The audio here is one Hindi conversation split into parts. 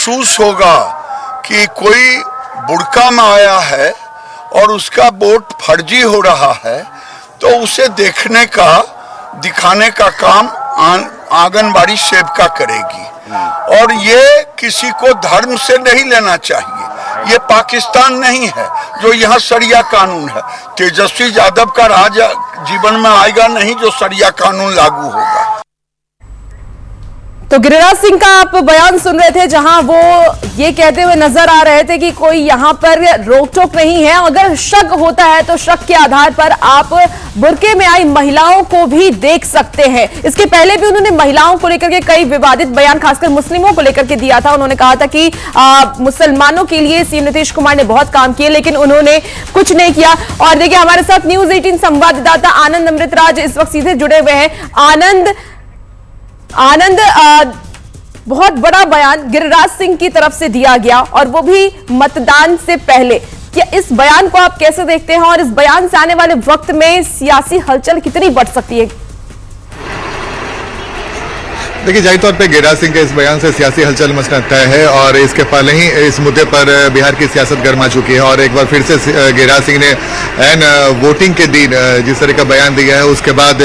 महसूस होगा कि कोई बुड़का में आया है और उसका वोट फर्जी हो रहा है, तो उसे देखने का, दिखाने का काम आंगनबाड़ी सेविका करेगी। और ये किसी को धर्म से नहीं लेना चाहिए। ये पाकिस्तान नहीं है जो यहाँ शरिया कानून है। तेजस्वी यादव का राज जीवन में आएगा नहीं जो शरिया कानून लागू होगा। तो गिरिराज सिंह का आप बयान सुन रहे थे, जहां वो ये कहते हुए नजर आ रहे थे कि कोई यहां पर रोक टोक नहीं है। अगर शक होता है तो शक के आधार पर आप बुर्के में आई महिलाओं को भी देख सकते हैं। इसके पहले भी उन्होंने महिलाओं को लेकर के कई विवादित बयान, खासकर मुस्लिमों को लेकर के दिया था। उन्होंने कहा था कि मुसलमानों के लिए सीएम नीतीश कुमार ने बहुत काम किए, लेकिन उन्होंने कुछ नहीं किया। और देखिए, हमारे साथ न्यूज 18 संवाददाता आनंद अमृतराज इस वक्त सीधे जुड़े हुए हैं। आनंद, बहुत बड़ा बयान गिरिराज सिंह की तरफ से दिया गया और वो भी मतदान से पहले। क्या इस बयान को आप कैसे देखते हैं और इस बयान से आने वाले वक्त में सियासी हलचल कितनी बढ़ सकती है? देखिए, जाहिर तौर पे गिरिराज सिंह के इस बयान से सियासी हलचल मचना तय है और इसके पहले ही इस मुद्दे पर बिहार की सियासत गर्मा चुकी है। और एक बार फिर से गिरिराज सिंह ने एन वोटिंग के दिन जिस तरह का बयान दिया है, उसके बाद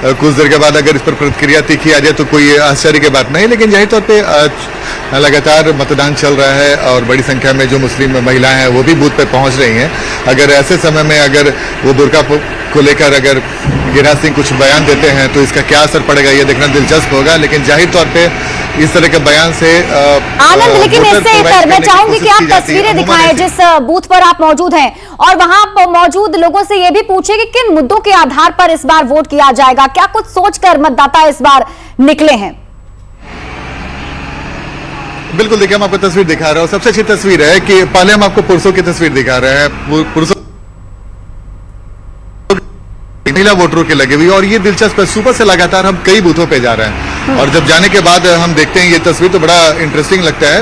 कुछ देर के बाद अगर इस पर प्रतिक्रिया तीखी आ जाए तो कोई आश्चर्य की बात नहीं। लेकिन जाहिर तौर पर लगातार मतदान चल रहा है और बड़ी संख्या में जो मुस्लिम महिलाएं हैं वो भी बूथ पे पहुंच रही हैं। अगर ऐसे समय में अगर वो बुर्का को लेकर अगर गिरिराज सिंह कुछ बयान देते हैं तो इसका क्या असर पड़ेगा, ये देखना दिलचस्प होगा। लेकिन जाहिर तौर पे इस तरह के बयान से आनंद, लेकिन इससे पर मैं चाहूंगी कि आप तस्वीरें दिखाएं जिस बूथ पर आप मौजूद हैं और वहां पर मौजूद लोगों से ये भी पूछे कि किन मुद्दों के आधार पर इस बार वोट किया जाएगा। क्या कुछ सोचकर मतदाता इस बार निकले हैं? बिल्कुल, देखिए, हम आपको तस्वीर दिखा रहे हैं। सबसे अच्छी तस्वीर है कि पहले हम आपको पुरुषों की तस्वीर दिखा रहे हैं। पुरुषों महिला वोटरों के लगे हुई और ये दिलचस्प है। सुबह से लगातार हम कई बूथों पे जा रहे हैं और जब जाने के बाद हम देखते हैं ये तस्वीर तो बड़ा इंटरेस्टिंग लगता है।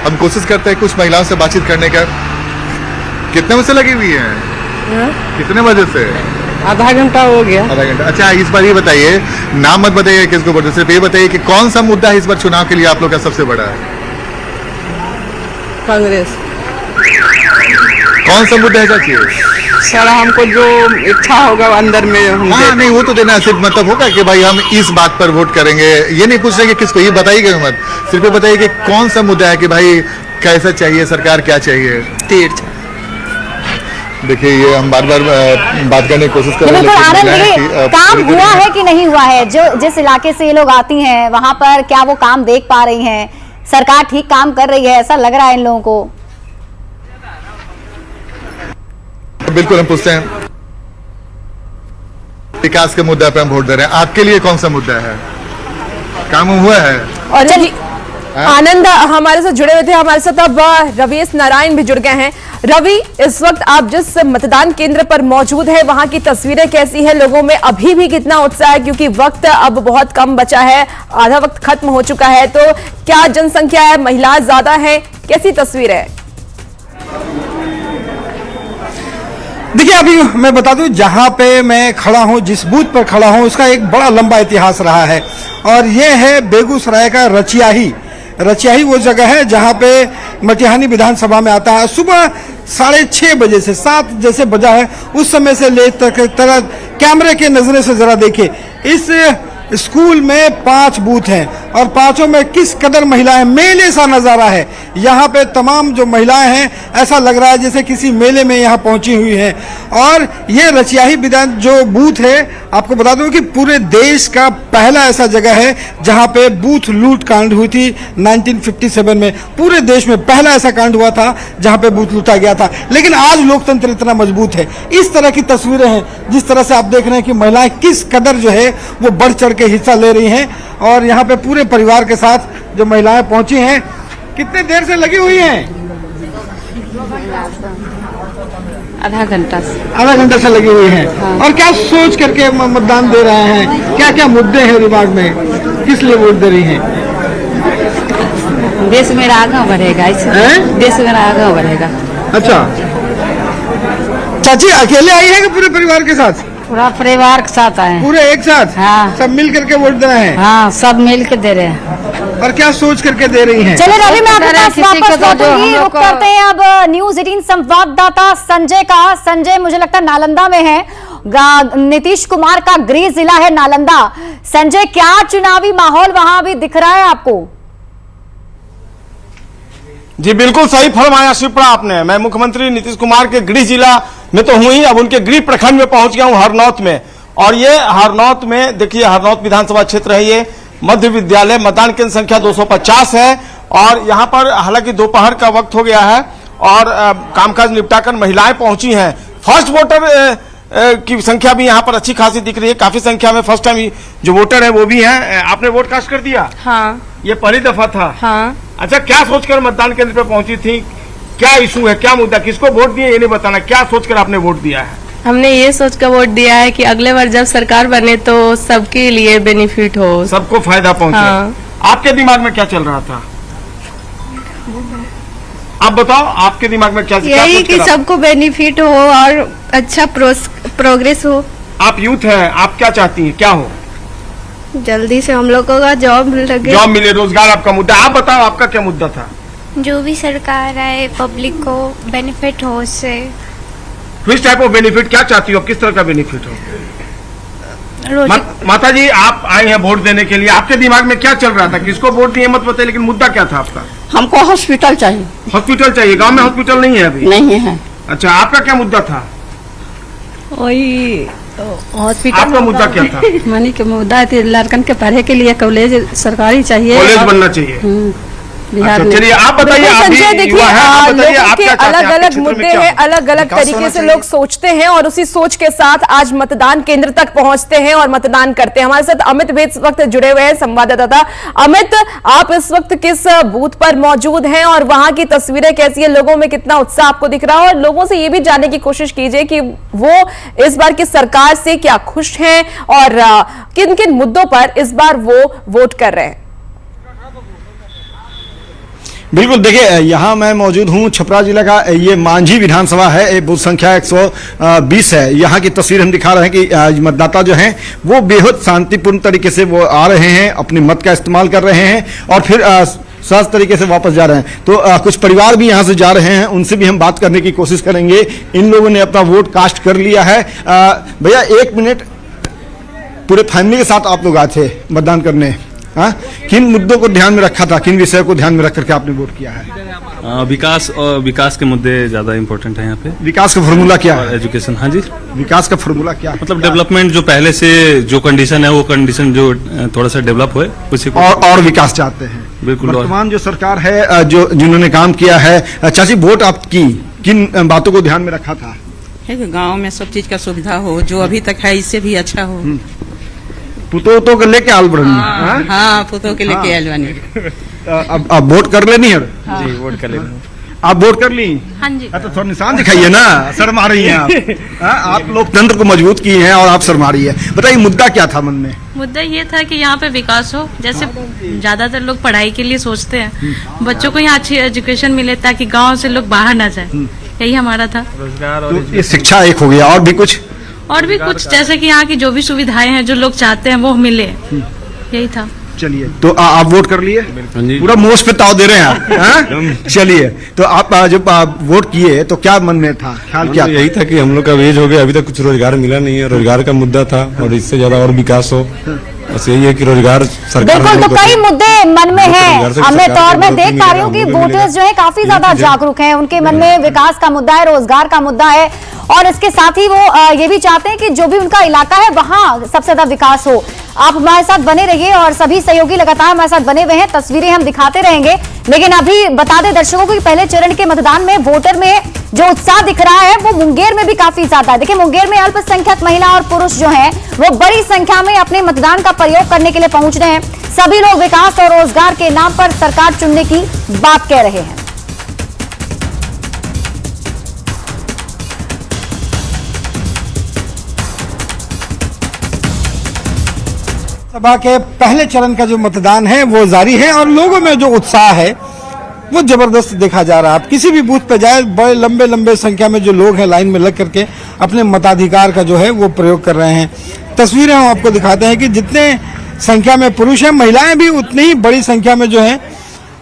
हम कोशिश करते हैं कुछ महिलाओं से बातचीत करने का। कितने बजे से लगी हुई है? कितने बजे से? आधा घंटा हो गया। आधा घंटा। अच्छा, इस बार ये बताइए, नाम मत बताइए किसको वोट, सिर्फ ये बताइए कि कौन सा मुद्दा है इस बार चुनाव के लिए आप लोग का सबसे बड़ा है? कांग्रेस। कौन सा मुद्दा है चाची? सर, हमको जो इच्छा होगा अंदर में हम नहीं, वो तो देना सिर्फ मतलब होगा कि भाई हम इस बात पर वोट करेंगे। ये नहीं पूछ रहे कि किसको, ये बताइए मत, सिर्फ ये बताइए कि कौन सा मुद्दा है कि भाई कैसा चाहिए, सरकार क्या चाहिए। तीर्थ। देखिए, ये हम बार बार बात करने की कोशिश कर रहे हैं। काम हुआ है कि नहीं हुआ है? जो जिस इलाके से ये लोग आती हैं वहां पर क्या वो काम देख पा रही हैं? सरकार ठीक काम कर रही है, ऐसा लग रहा है इन लोगों को? बिल्कुल, हम पूछते हैं। विकास के मुद्दे पे हम वोट दे रहे हैं। आपके लिए कौन सा मुद्दा है? काम हुआ है? और आनंद हमारे साथ जुड़े हुए थे। हमारे साथ अब रवीश नारायण भी जुड़ गए हैं। रवि, इस वक्त आप जिस मतदान केंद्र पर मौजूद है वहां की तस्वीरें कैसी है? लोगों में अभी भी कितना उत्साह है, क्योंकि वक्त अब बहुत कम बचा है, आधा वक्त खत्म हो चुका है। तो क्या जनसंख्या है, महिलाएं ज्यादा है, कैसी तस्वीर है? देखिए, अभी मैं बता दूं, जहां पे मैं खड़ा हूं, जिस बूथ पर खड़ा हूं, उसका एक बड़ा लंबा इतिहास रहा है और ये है बेगूसराय का रचियाही। रचियाही वो जगह है जहां पे मटिहानी विधानसभा में आता है। सुबह 6:30 बजे से 7 जैसे बजा है उस समय से ले तक तरह कैमरे के नजरे से जरा देखिए, इस स्कूल में 5 बूथ हैं और 5ों में किस कदर महिलाएं, मेले सा नजारा है। यहाँ पे तमाम जो महिलाएं हैं, ऐसा लग रहा है जैसे किसी मेले में यहाँ पहुंची हुई हैं। और ये रचियाही विधान जो बूथ है, आपको बता दूं कि पूरे देश का पहला ऐसा जगह है जहाँ पे बूथ लूट कांड हुई थी 1957 में। पूरे देश में पहला ऐसा कांड हुआ था जहाँ पे बूथ लूटा गया था। लेकिन आज लोकतंत्र इतना मजबूत है। इस तरह की तस्वीरें हैं, जिस तरह से आप देख रहे हैं कि महिलाएं किस कदर जो है वो बढ़ चढ़ के हिस्सा ले रही हैं और यहाँ पे पूरे परिवार के साथ जो महिलाएं पहुंची हैं। कितने देर से लगी हुई हैं? आधा घंटा से लगी हुई हैं। हाँ। और क्या सोच करके मतदान दे रहे हैं? क्या क्या मुद्दे हैं दिमाग में? किस लिए वोट दे रही हैं? देश मेरा आगे बढ़ेगा, देश मेरा आगे बढ़ेगा। अच्छा, चाची अकेले आई है कि पूरे परिवार के साथ? पूरा परिवार के साथ आए। पूरे एक साथ? हाँ। सब मिल करके वोट दे रहे हैं? हाँ, सब मिल के दे रहे हैं। और क्या सोच करके दे रही हैं? चलिए रवि, मैं आपके पास किसी वापस का तो जो लौटूंगी। हम लोग रुक का- करते हैं अब न्यूज 18 संवाददाता संजय का। संजय, मुझे लगता है नालंदा में है, नीतीश कुमार का गृह जिला है नालंदा। संजय, क्या चुनावी माहौल वहां अभी दिख रहा है आपको? जी बिल्कुल सही फरमाया शिप्रा आपने। मैं मुख्यमंत्री नीतीश कुमार के गृह जिला में तो हूं ही, अब उनके गृह प्रखंड में पहुंच गया हूं, हरनौत में। और ये हरनौत में देखिए, हरनौत विधानसभा क्षेत्र है, ये मध्य विद्यालय, मतदान केंद्र संख्या 250 है। और यहां पर हालांकि दोपहर का वक्त हो गया है और कामकाज निपटाकर महिलाएं पहुंची हैं। फर्स्ट वोटर की संख्या भी यहाँ पर अच्छी खासी दिख रही है, काफी संख्या में फर्स्ट टाइम जो वोटर है वो भी हैं। आपने वोट कास्ट कर दिया? हाँ ये पहली दफा था? हाँ। अच्छा, क्या सोचकर मतदान केंद्र पे पहुंची थी? क्या इशू है, क्या मुद्दा, किसको वोट दिए ये नहीं बताना, क्या सोचकर आपने वोट दिया है? हमने ये सोच कर वोट दिया है कि अगले बार जब सरकार बने तो सबके लिए बेनिफिट हो, सबको फायदा पहुंचे। हाँ। आपके दिमाग में क्या चल रहा था? आप बताओ, आपके दिमाग में क्या यही कि सबको बेनिफिट हो और अच्छा प्रोग्रेस हो। आप यूथ हैं, आप क्या चाहती हैं, क्या हो? जल्दी से हम लोगों का जॉब लगे, जॉब मिले, रोजगार आपका मुद्दा। आप बताओ, आपका क्या मुद्दा था? जो भी सरकार आए पब्लिक को बेनिफिट हो उससे। किस टाइप ऑफ बेनिफिट, क्या चाहती हो, किस तरह का बेनिफिट हो? माता जी, आप आए हैं वोट देने के लिए, आपके दिमाग में क्या चल रहा था, किसको वोट दिए मत बताइए, लेकिन मुद्दा क्या था आपका? हमको हॉस्पिटल चाहिए। हॉस्पिटल चाहिए? गांव में हॉस्पिटल नहीं है अभी? नहीं है। अच्छा, आपका क्या मुद्दा था? वही हॉस्पिटल। आपका मुद्दा क्या था? मनी के मुद्दा है, लड़कन के पढ़े के लिए कॉलेज सरकारी चाहिए, कॉलेज बनना चाहिए। बिहार अच्छा, में। चलिए आप बताइए, आप संजय, भी देखिए युवा हैं, आप बताइए, लोगों आप के क्या चाहते हैं, अलग आपके अलग क्षेत्र में मुद्दे क्या हैं, हो? अलग अलग विकास तरीके होना से चाहिए। लोग सोचते हैं और उसी सोच के साथ आज मतदान केंद्र तक पहुंचते हैं और मतदान करते हैं। हमारे साथ अमित भी इस वक्त जुड़े हुए हैं, संवाददाता। अमित, आप इस वक्त किस बूथ पर मौजूद हैं और वहां की तस्वीरें कैसी है, लोगों में कितना उत्साह आपको दिख रहा है? और लोगों से ये भी जानने की कोशिश कीजिए कि वो इस बार की सरकार से क्या खुश हैं और किन किन मुद्दों पर इस बार वो वोट कर रहे हैं। बिल्कुल, देखिए यहाँ मैं मौजूद हूँ, छपरा जिला का ये मांझी विधानसभा है, ये बूथ संख्या 120 है। यहाँ की तस्वीर हम दिखा रहे हैं कि मतदाता जो हैं वो बेहद शांतिपूर्ण तरीके से वो आ रहे हैं, अपने मत का इस्तेमाल कर रहे हैं और फिर सहज तरीके से वापस जा रहे हैं। तो कुछ परिवार भी यहाँ से जा रहे हैं, उनसे भी हम बात करने की कोशिश करेंगे। इन लोगों ने अपना वोट कास्ट कर लिया है। भैया, 1 मिनट, पूरे फैमिली के साथ आप लोग आए थे मतदान करने, हाँ? किन मुद्दों को ध्यान में रखा था, किन विषय को ध्यान में रख करके आपने वोट किया है? विकास और विकास के मुद्दे ज्यादा इम्पोर्टेंट है यहाँ पे। विकास का फॉर्मूला क्या है? एजुकेशन। हाँ जी, विकास का फॉर्मूला क्या है? मतलब डेवलपमेंट, जो पहले से जो कंडीशन है वो कंडीशन जो थोड़ा सा डेवलप होए, उसी को और विकास चाहते हैं। बिल्कुल। वर्तमान जो सरकार है, जो जिन्होंने काम किया है, चाची वोट आपकी किन बातों को ध्यान में रखा था? गांव में सब चीज का सुविधा हो, जो अभी तक है इससे भी अच्छा हो। पुतो के लेके आल बनी। हाँ, पुतो के लेके आयल बनी। अब वोट कर लेनी है? जी, वोट कर लेना। आप वोट कर ली? हाँ जी। तो थोड़ा निशान दिखाइए ना, शर्मा रही हैं आप। आप लोकतंत्र को मजबूत की हैं और आप शर्मा रही है। बताइए, मुद्दा क्या था मन में? मुद्दा ये था कि यहाँ पे विकास हो, जैसे ज्यादातर लोग पढ़ाई के लिए सोचते हैं, बच्चों को यहाँ अच्छी एजुकेशन मिले ताकि गांव से लोग बाहर ना जाए, यही हमारा था। रोजगार तो और ये शिक्षा एक हो गया, और भी कुछ? और भी कुछ, जैसे कि यहाँ की जो भी सुविधाएं हैं जो लोग चाहते हैं वो मिले, यही था। चलिए, तो आप वोट कर लिए? पूरा मोश पे ताव दे रहे हैं आप, हाँ? चलिए, तो आप जब आप वोट किए तो क्या मन में था, ख्याल क्या? यही था कि हम लोग का एज हो गया, अभी तक कुछ रोजगार मिला नहीं है, रोजगार का मुद्दा था और इससे ज्यादा और विकास हो, बस यही है कि रोजगार सरकार। बिल्कुल, तो कई मुद्दे मन में हैं अमित, और मैं देख पा रही हूँ कि वोटर्स जो है काफी ज्यादा जागरूक हैं, उनके मन में विकास का मुद्दा है, रोजगार का मुद्दा है और इसके साथ ही वो ये भी चाहते हैं कि जो भी उनका इलाका है वहां सबसे ज्यादा विकास हो। आप हमारे साथ बने रहिए और सभी सहयोगी लगातार हमारे साथ बने हुए हैं, तस्वीरें हम दिखाते रहेंगे। लेकिन अभी बता दें दर्शकों को कि पहले चरण के मतदान में वोटर में जो उत्साह दिख रहा है वो मुंगेर में भी काफी ज्यादा है। देखिए, मुंगेर में अल्पसंख्यक महिला और पुरुष जो हैं वो बड़ी संख्या में अपने मतदान का प्रयोग करने के लिए पहुंच रहे हैं। सभी लोग विकास और रोजगार के नाम पर सरकार चुनने की बात कह रहे हैं। सभा के पहले चरण का जो मतदान है वो जारी है और लोगों में जो उत्साह है वो जबरदस्त देखा जा रहा है। आप किसी भी बूथ पे जाए, बड़े लंबे लंबे संख्या में जो लोग हैं लाइन में लग करके अपने मताधिकार का जो है वो प्रयोग कर रहे हैं। तस्वीरें हम आपको दिखाते हैं कि जितने संख्या में पुरुष हैं, महिलाएं भी उतनी ही बड़ी संख्या में जो है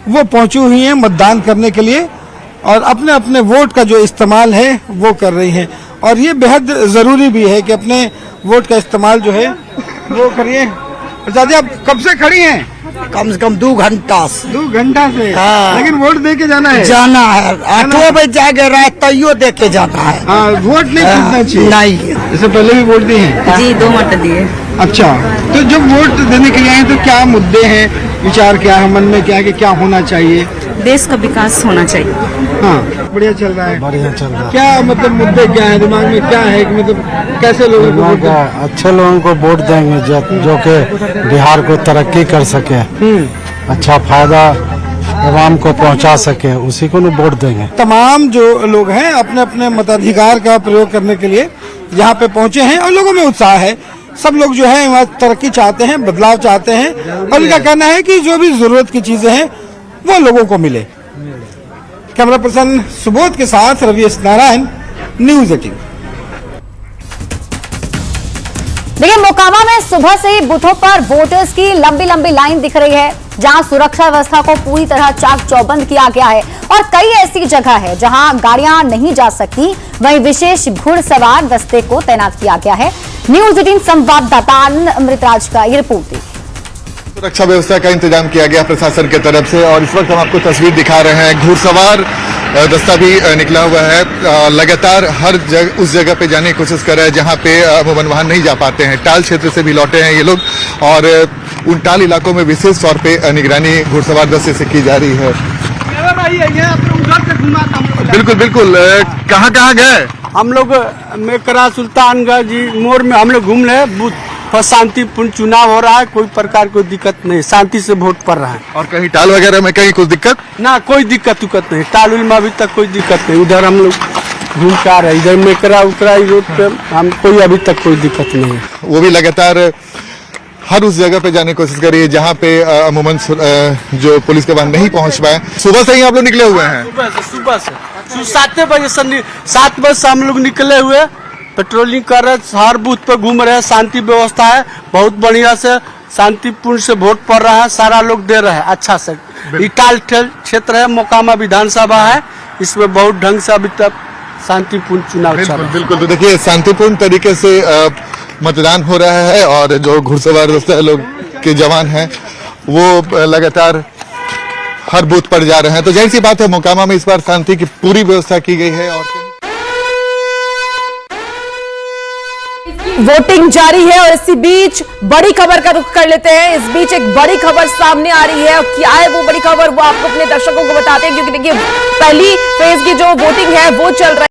वो पहुंची हुई हैं मतदान करने के लिए और अपने अपने वोट का जो इस्तेमाल है वो कर रही हैं। और ये बेहद जरूरी भी है कि अपने वोट का इस्तेमाल जो है वो करिए। प्रसाद जी, आप कब से खड़ी हैं? कम से कम 2 घंटा से। 2 घंटा से? हाँ। लेकिन वोट दे के जाना है? जाना है, 8 बजे जाके रात तैयो दे के जाना है। वोट नहीं छूटना चाहिए? नहीं। इससे पहले भी वोट दिए हैं? जी 2 मत दिए। अच्छा, तो जब वोट देने के लिए आए तो क्या मुद्दे हैं, विचार क्या है, मन में क्या है कि क्या होना चाहिए? देश का विकास होना चाहिए। हाँ, बढ़िया चल रहा है। बढ़िया चल रहा है। क्या मतलब मुद्दे क्या है दिमाग में, क्या है कि मतलब कैसे लोगों को वोट दें? अच्छे लोगों को वोट देंगे जो कि बिहार को तरक्की कर सके, अच्छा फायदा आवाम को पहुंचा सके, उसी को वोट देंगे। तमाम जो लोग हैं अपने अपने मताधिकार का प्रयोग करने के लिए यहाँ पे पहुंचे हैं और लोगों में उत्साह है। सब लोग जो है वहाँ तरक्की चाहते हैं, बदलाव चाहते हैं और इनका कहना है कि जो भी जरूरत की चीजें हैं वो लोगों को मिले। कैमरा पर्सन सुबोध के साथ रवि एस नारायण, न्यूज़ 18। देखिए, मोकामा में सुबह से ही बूथों पर वोटर्स की लंबी लंबी लाइन दिख रही है, जहां सुरक्षा व्यवस्था को पूरी तरह चाक चौबंद किया गया है और कई ऐसी जगह है जहां गाड़ियां नहीं जा सकती, वहीं विशेष घुड़सवार दस्ते को तैनात किया गया है। न्यूज़ 18 संवाददाता अमृतराज का ये रिपोर्ट देखिए। सुरक्षा व्यवस्था का इंतजाम किया गया प्रशासन की तरफ से और इस वक्त हम आपको तस्वीर दिखा रहे हैं। घुड़सवार दस्ता भी निकला हुआ है, लगातार हर जगह उस जगह पे जाने की कोशिश कर रहा है जहां पे अमूमन वाहन नहीं जा पाते हैं। टाल क्षेत्र से भी लौटे हैं ये लोग और उन टाल इलाकों में विशेष तौर पे निगरानी घुड़सवार दस्ते से की जा रही है। बिल्कुल बिल्कुल, कहाँ कहाँ गए हम लोग? मेकरा सुल्तानगंज मोड़ में हम लोग घूम रहे, बूथ पर शांतिपूर्ण चुनाव हो रहा है, कोई प्रकार कोई दिक्कत नहीं, शांति से वोट पड़ रहा है। और कहीं टाल वगैरह में कहीं कुछ दिक्कत? ना, कोई दिक्कत नहीं, टाल में अभी तक कोई दिक्कत नहीं। उधर हम लोग घूम के आ रहे हैं, इधर मेकरा उकरा रोड पे हम कोई अभी तक कोई दिक्कत नहीं है। वो भी लगातार हर उस जगह पे जाने की कोशिश कर रही है जहाँ पे अमूमन जो पुलिस के वाहन नहीं पहुँच पाए। सुबह से ही आप लोग निकले हुए हैं? सुबह से 7 बजे से 7 बजे से हम लोग निकले हुए, पेट्रोलिंग कर रहे, हर बूथ पे घूम रहे हैं। शांति व्यवस्था है, बहुत बढ़िया से शांतिपूर्ण से वोट पड़ रहा है, सारा लोग दे रहे हैं अच्छा से। इटाल क्षेत्र है, मोकामा विधानसभा है, इसमें बहुत ढंग से अभी तक शांतिपूर्ण चुनाव चल रहा है। बिल्कुल, तो देखिए शांतिपूर्ण तरीके से मतदान हो रहा है और जो घुड़सवार दस्ता लोग के जवान हैं वो लगातार हर बूथ पर जा रहे हैं। तो जाहिर सी बात है मोकामा में इस बार शांति की पूरी व्यवस्था की गई है और वोटिंग जारी है और इसी बीच बड़ी खबर का रुख कर लेते हैं। इस बीच एक बड़ी खबर सामने आ रही है और क्या है वो बड़ी खबर, वो आपको अपने दर्शकों को बताते हैं, क्योंकि देखिए पहली फेज की जो वोटिंग है वो चल रही है।